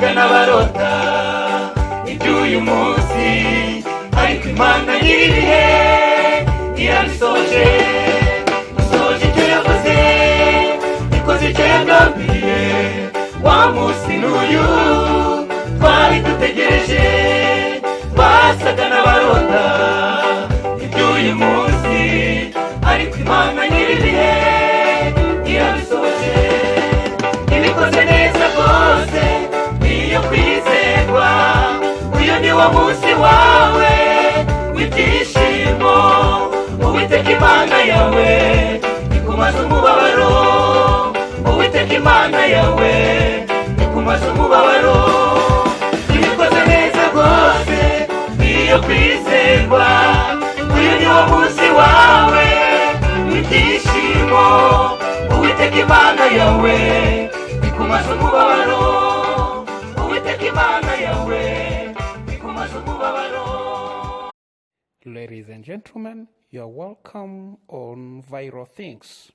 basaga n'abarota iby'uyu munsi, ariko Imana nyiribihe irabisoje. Isoje icyo yavuze, ikoze icyo yagambiriye. Wa munsi n'uyu twari dutegereje, basaga n'abarota iby'uyu munsi, ariko Imana nyiribihe irabisoje. Ibikoze neza rwose, niyo kwizerwa. Uyu ni wo munsi wawe w'ibyishimo. Uwiteka Imana yawe ikumaze umubabaro. Uwiteka Imana yawe ikumaze umubabaro. Ibikoze neza rwose, niyo kwizerwa. Uyu ni wo munsi wawe w'ibyishimo. Uwiteka Imana yawe ikumaze umubabaro. Uwiteka Imana yawe ikumaze umubabaro. Ladies and gentlemen, you're welcome on Viral Things.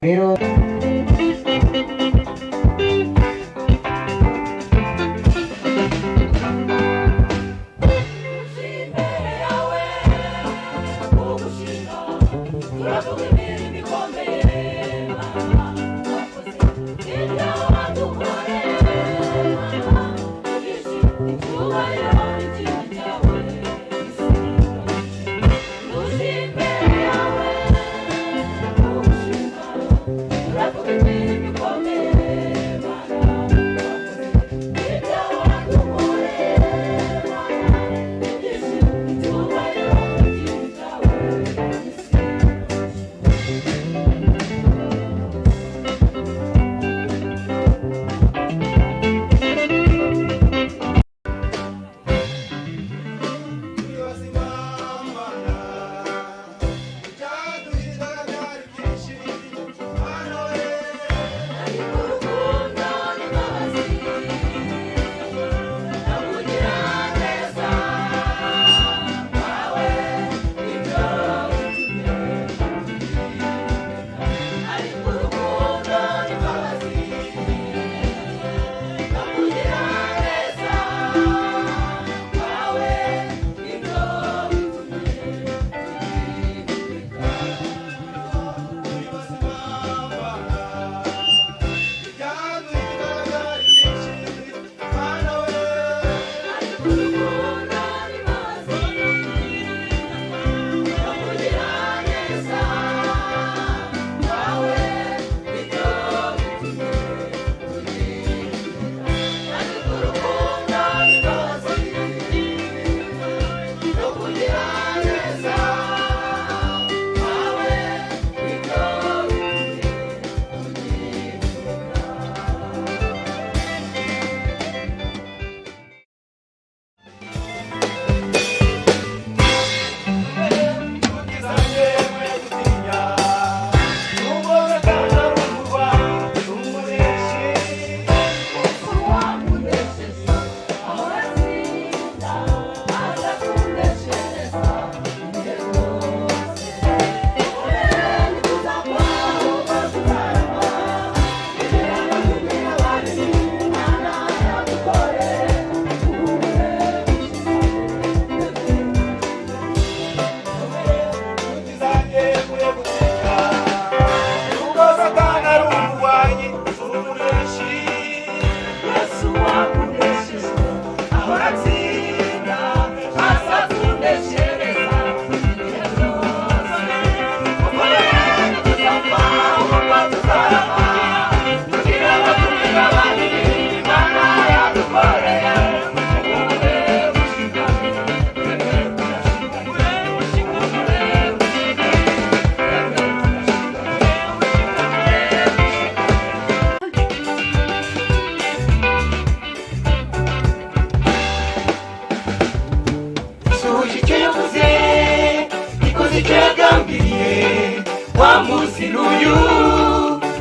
Wa munsi n'uyu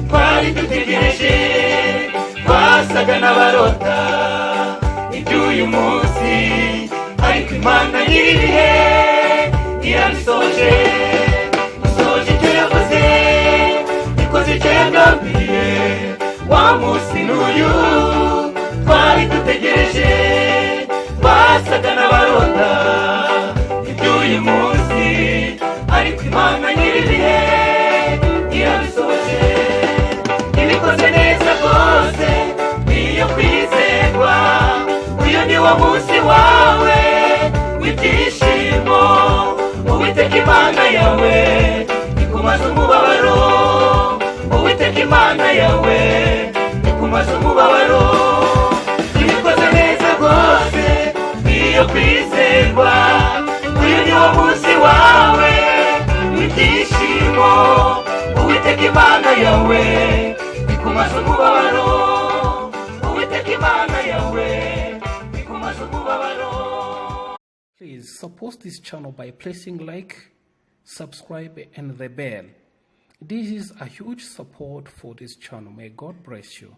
twari dutegereje, basaga n'abarota iby'uyu munsi, ariko Imana nyiribihe irabisoje. Isoje icyo yavuze, ikoze icyo yagambiriye. Wa munsi n'uyu twari dutegereje, wo munsi wawe w'ibyishimo. Uwiteka Imana yawe ikumaze umubabaro. Uwiteka Imana yawe ikumaze umubabaro. Ibikoze neza rwose niyo kwizerwa. Uyu ni wo munsi wawe w'ibyishimo. Uwiteka Imana yawe ikumaze umubabaro. Uwiteka Imana yawe ikumaze umubabaro. Please support this channel by pressing like, subscribe and the bell. This is a huge support for this channel. May God bless you.